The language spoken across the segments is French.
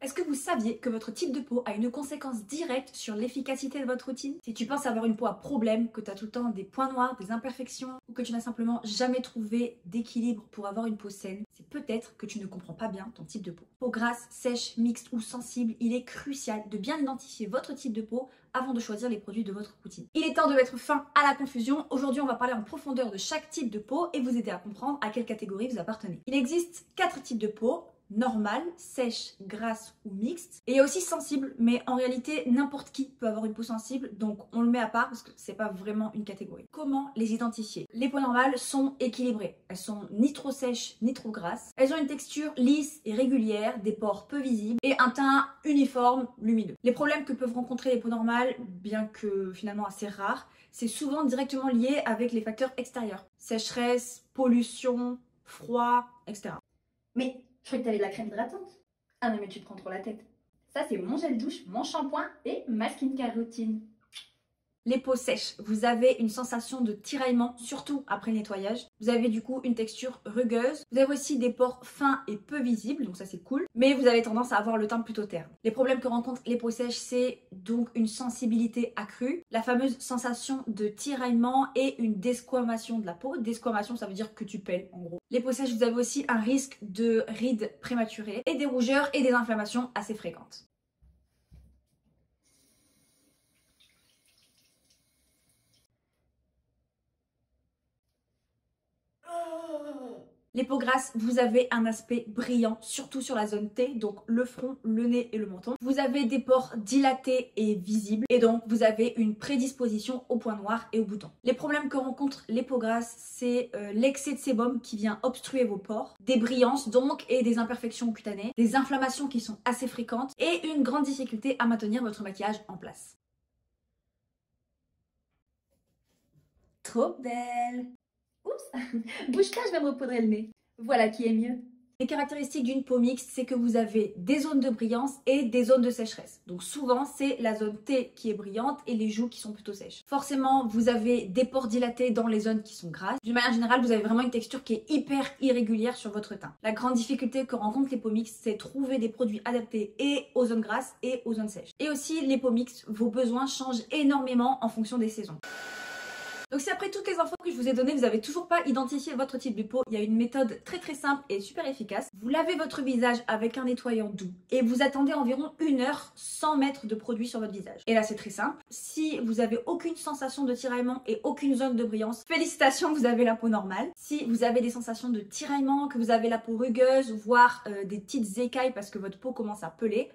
Est-ce que vous saviez que votre type de peau a une conséquence directe sur l'efficacité de votre routine? Si tu penses avoir une peau à problème, que tu as tout le temps des points noirs, des imperfections, ou que tu n'as simplement jamais trouvé d'équilibre pour avoir une peau saine, c'est peut-être que tu ne comprends pas bien ton type de peau. Peau grasse, sèche, mixte ou sensible, il est crucial de bien identifier votre type de peau avant de choisir les produits de votre routine. Il est temps de mettre fin à la confusion. Aujourd'hui, on va parler en profondeur de chaque type de peau et vous aider à comprendre à quelle catégorie vous appartenez. Il existe 4 types de peau: normale, sèche, grasse ou mixte. Et il y a aussi sensible, mais en réalité n'importe qui peut avoir une peau sensible, donc on le met à part parce que c'est pas vraiment une catégorie. Comment les identifier? Les peaux normales sont équilibrées, elles sont ni trop sèches ni trop grasses, elles ont une texture lisse et régulière, des pores peu visibles et un teint uniforme, lumineux. Les problèmes que peuvent rencontrer les peaux normales, bien que finalement assez rares, c'est souvent directement lié avec les facteurs extérieurs: sécheresse, pollution, froid, etc. Mais je croyais que t'avais de la crème hydratante. Ah non mais tu te prends trop la tête. Ça c'est mon gel douche, mon shampoing et ma skincare routine. Les peaux sèches, vous avez une sensation de tiraillement, surtout après le nettoyage. Vous avez du coup une texture rugueuse. Vous avez aussi des pores fins et peu visibles, donc ça c'est cool. Mais vous avez tendance à avoir le teint plutôt terne. Les problèmes que rencontrent les peaux sèches, c'est donc une sensibilité accrue, la fameuse sensation de tiraillement et une desquamation de la peau. Desquamation, ça veut dire que tu pèles en gros. Les peaux sèches, vous avez aussi un risque de rides prématurées et des rougeurs et des inflammations assez fréquentes. Les peaux grasses, vous avez un aspect brillant, surtout sur la zone T, donc le front, le nez et le menton. Vous avez des pores dilatés et visibles, et donc vous avez une prédisposition aux points noirs et aux boutons. Les problèmes que rencontrent les peaux grasses, c'est l'excès de sébum qui vient obstruer vos pores, des brillances donc et des imperfections cutanées, des inflammations qui sont assez fréquentes et une grande difficulté à maintenir votre maquillage en place. Trop belle. Oups, bouge pas, je vais me repoudrer le nez. Voilà qui est mieux. Les caractéristiques d'une peau mixte, c'est que vous avez des zones de brillance et des zones de sécheresse. Donc souvent, c'est la zone T qui est brillante et les joues qui sont plutôt sèches. Forcément, vous avez des pores dilatés dans les zones qui sont grasses. D'une manière générale, vous avez vraiment une texture qui est hyper irrégulière sur votre teint. La grande difficulté que rencontrent les peaux mixtes, c'est trouver des produits adaptés et aux zones grasses et aux zones sèches. Et aussi, les peaux mixtes, vos besoins changent énormément en fonction des saisons. Donc si après toutes les infos que je vous ai données, vous n'avez toujours pas identifié votre type de peau, il y a une méthode très simple et super efficace. Vous lavez votre visage avec un nettoyant doux et vous attendez environ 1 heure sans mettre de produit sur votre visage. Et là c'est très simple. Si vous avez aucune sensation de tiraillement et aucune zone de brillance, félicitations, vous avez la peau normale. Si vous avez des sensations de tiraillement, que vous avez la peau rugueuse, voire des petites écailles parce que votre peau commence à peler,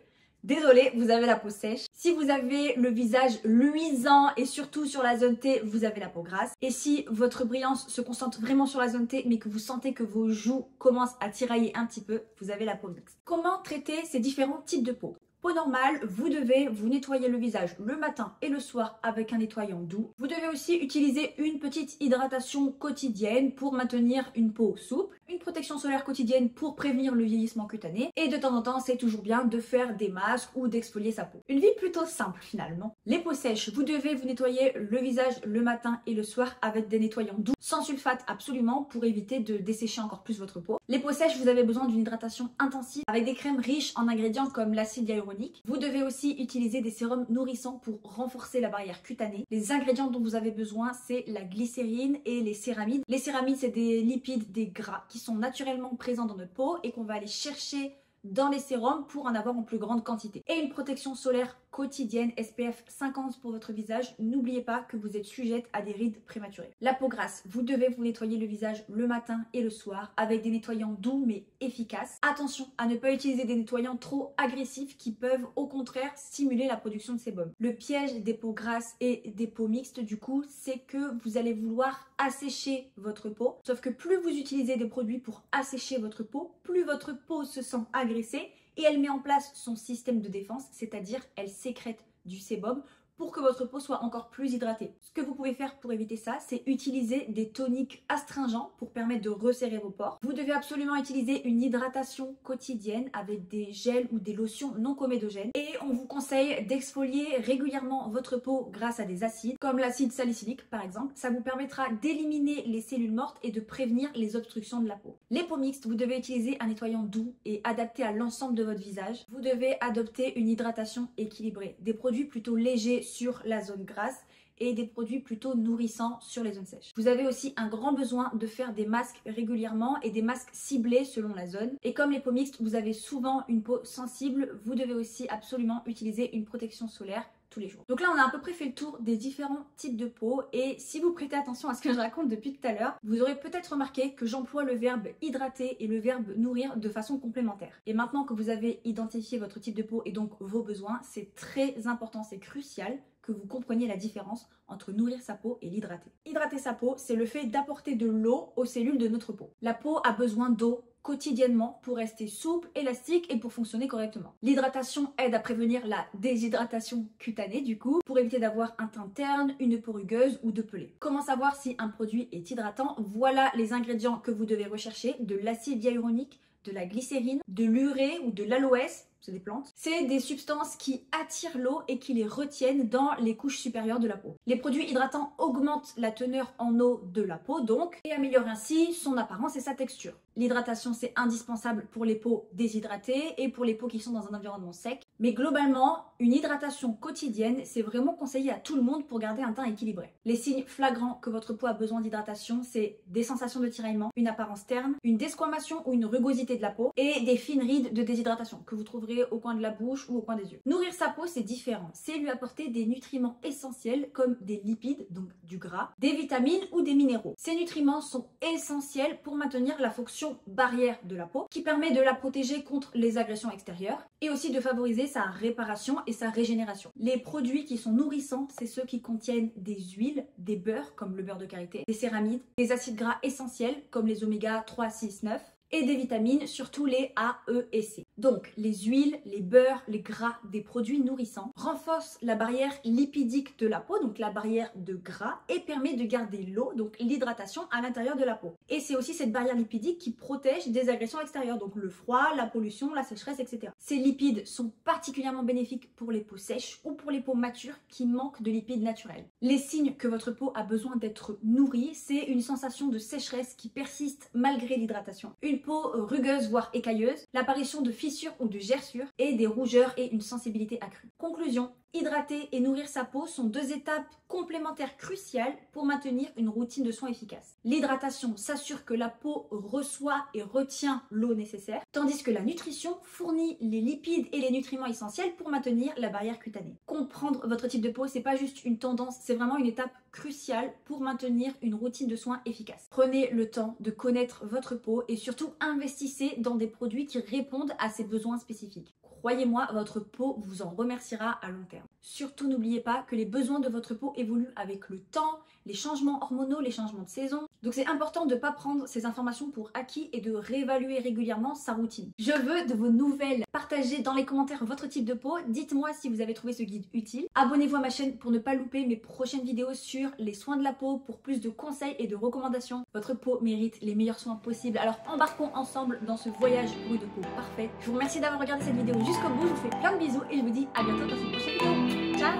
désolé, vous avez la peau sèche. Si vous avez le visage luisant et surtout sur la zone T, vous avez la peau grasse. Et si votre brillance se concentre vraiment sur la zone T, mais que vous sentez que vos joues commencent à tirailler un petit peu, vous avez la peau mixte. Comment traiter ces différents types de peau? Peau normale, vous devez vous nettoyer le visage le matin et le soir avec un nettoyant doux. Vous devez aussi utiliser une petite hydratation quotidienne pour maintenir une peau souple, une protection solaire quotidienne pour prévenir le vieillissement cutané et de temps en temps, c'est toujours bien de faire des masques ou d'exfolier sa peau. Une vie plutôt simple finalement. Les peaux sèches, vous devez vous nettoyer le visage le matin et le soir avec des nettoyants doux, sans sulfate absolument pour éviter de dessécher encore plus votre peau. Les peaux sèches, vous avez besoin d'une hydratation intensive avec des crèmes riches en ingrédients comme l'acide hyaluronique. Vous devez aussi utiliser des sérums nourrissants pour renforcer la barrière cutanée. Les ingrédients dont vous avez besoin, c'est la glycérine et les céramides. Les céramides, c'est des lipides, des gras qui sont naturellement présents dans notre peau et qu'on va aller chercher dans les sérums pour en avoir en plus grande quantité. Et une protection solaire quotidienne SPF 50 pour votre visage. N'oubliez pas que vous êtes sujette à des rides prématurées. La peau grasse, vous devez vous nettoyer le visage le matin et le soir avec des nettoyants doux mais efficaces. Attention à ne pas utiliser des nettoyants trop agressifs qui peuvent au contraire stimuler la production de sébum. Le piège des peaux grasses et des peaux mixtes du coup, c'est que vous allez vouloir assécher votre peau. Sauf que plus vous utilisez des produits pour assécher votre peau, plus votre peau se sent agressée et elle met en place son système de défense, c'est-à-dire elle sécrète du sébum pour que votre peau soit encore plus hydratée. Ce que vous pouvez faire pour éviter ça, c'est utiliser des toniques astringents pour permettre de resserrer vos pores. Vous devez absolument utiliser une hydratation quotidienne avec des gels ou des lotions non comédogènes. Et on vous conseille d'exfolier régulièrement votre peau grâce à des acides, comme l'acide salicylique par exemple. Ça vous permettra d'éliminer les cellules mortes et de prévenir les obstructions de la peau. Les peaux mixtes, vous devez utiliser un nettoyant doux et adapté à l'ensemble de votre visage. Vous devez adopter une hydratation équilibrée, des produits plutôt légers sur la zone grasse et des produits plutôt nourrissants sur les zones sèches. Vous avez aussi un grand besoin de faire des masques régulièrement et des masques ciblés selon la zone. Et comme les peaux mixtes, vous avez souvent une peau sensible, vous devez aussi absolument utiliser une protection solaire tous les jours. Donc là, on a à peu près fait le tour des différents types de peau et si vous prêtez attention à ce que je raconte depuis tout à l'heure, vous aurez peut-être remarqué que j'emploie le verbe hydrater et le verbe nourrir de façon complémentaire. Et maintenant que vous avez identifié votre type de peau et donc vos besoins, c'est très important, c'est crucial que vous compreniez la différence entre nourrir sa peau et l'hydrater. Hydrater sa peau, c'est le fait d'apporter de l'eau aux cellules de notre peau. La peau a besoin d'eau quotidiennement pour rester souple, élastique et pour fonctionner correctement. L'hydratation aide à prévenir la déshydratation cutanée du coup, pour éviter d'avoir un teint terne, une peau rugueuse ou de pelée. Comment savoir si un produit est hydratant? Voilà les ingrédients que vous devez rechercher: de l'acide hyaluronique, de la glycérine, de l'urée ou de l'aloès, c'est des plantes. C'est des substances qui attirent l'eau et qui les retiennent dans les couches supérieures de la peau. Les produits hydratants augmentent la teneur en eau de la peau donc et améliorent ainsi son apparence et sa texture. L'hydratation, c'est indispensable pour les peaux déshydratées et pour les peaux qui sont dans un environnement sec. Mais globalement, une hydratation quotidienne, c'est vraiment conseillé à tout le monde pour garder un teint équilibré. Les signes flagrants que votre peau a besoin d'hydratation, c'est des sensations de tiraillement, une apparence terne, une desquamation ou une rugosité de la peau et des fines rides de déshydratation que vous trouverez au coin de la bouche ou au coin des yeux. Nourrir sa peau, c'est différent. C'est lui apporter des nutriments essentiels comme des lipides, donc du gras, des vitamines ou des minéraux. Ces nutriments sont essentiels pour maintenir la fonction barrière de la peau qui permet de la protéger contre les agressions extérieures et aussi de favoriser sa réparation et sa régénération. Les produits qui sont nourrissants, c'est ceux qui contiennent des huiles, des beurres comme le beurre de karité, des céramides, des acides gras essentiels comme les oméga 3, 6, 9 et des vitamines, surtout les A, E et C. Donc, les huiles, les beurres, les gras, des produits nourrissants renforcent la barrière lipidique de la peau, donc la barrière de gras, et permet de garder l'eau, donc l'hydratation à l'intérieur de la peau. Et c'est aussi cette barrière lipidique qui protège des agressions extérieures, donc le froid, la pollution, la sécheresse, etc. Ces lipides sont particulièrement bénéfiques pour les peaux sèches ou pour les peaux matures qui manquent de lipides naturels. Les signes que votre peau a besoin d'être nourrie, c'est une sensation de sécheresse qui persiste malgré l'hydratation, une peau rugueuse voire écailleuse, l'apparition de fissures ou de gerçures et des rougeurs et une sensibilité accrue. Conclusion, hydrater et nourrir sa peau sont deux étapes complémentaires cruciales pour maintenir une routine de soins efficace. L'hydratation s'assure que la peau reçoit et retient l'eau nécessaire, tandis que la nutrition fournit les lipides et les nutriments essentiels pour maintenir la barrière cutanée. Comprendre votre type de peau, c'est pas juste une tendance, c'est vraiment une étape cruciale pour maintenir une routine de soins efficace. Prenez le temps de connaître votre peau et surtout investissez dans des produits qui répondent à ses besoins spécifiques. Croyez-moi, votre peau vous en remerciera à long terme. Surtout n'oubliez pas que les besoins de votre peau évoluent avec le temps, les changements hormonaux, les changements de saison. Donc c'est important de ne pas prendre ces informations pour acquis et de réévaluer régulièrement sa routine. Je veux de vos nouvelles. Partagez dans les commentaires votre type de peau. Dites-moi si vous avez trouvé ce guide utile. Abonnez-vous à ma chaîne pour ne pas louper mes prochaines vidéos sur les soins de la peau pour plus de conseils et de recommandations. Votre peau mérite les meilleurs soins possibles. Alors embarquons ensemble dans ce voyage pour une peau parfaite. Je vous remercie d'avoir regardé cette vidéo jusqu'au bout. Je vous fais plein de bisous et je vous dis à bientôt dans une prochaine vidéo. Ciao!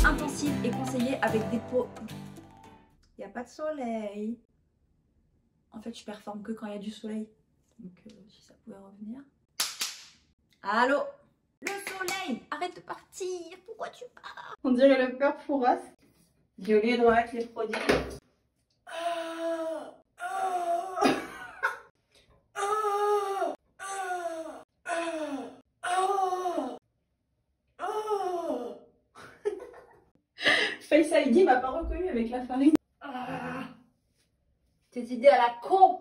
Intensive et conseillée avec des peaux. Il n'y a pas de soleil. En fait, je performe que quand il y a du soleil. Donc, si ça pouvait revenir. Allô? Le soleil! Arrête de partir! Pourquoi tu pars? On dirait le peur Fouras. J'ai oublié de remettre les produits. Face ID m'a pas reconnu avec la farine. Tes idées à la con!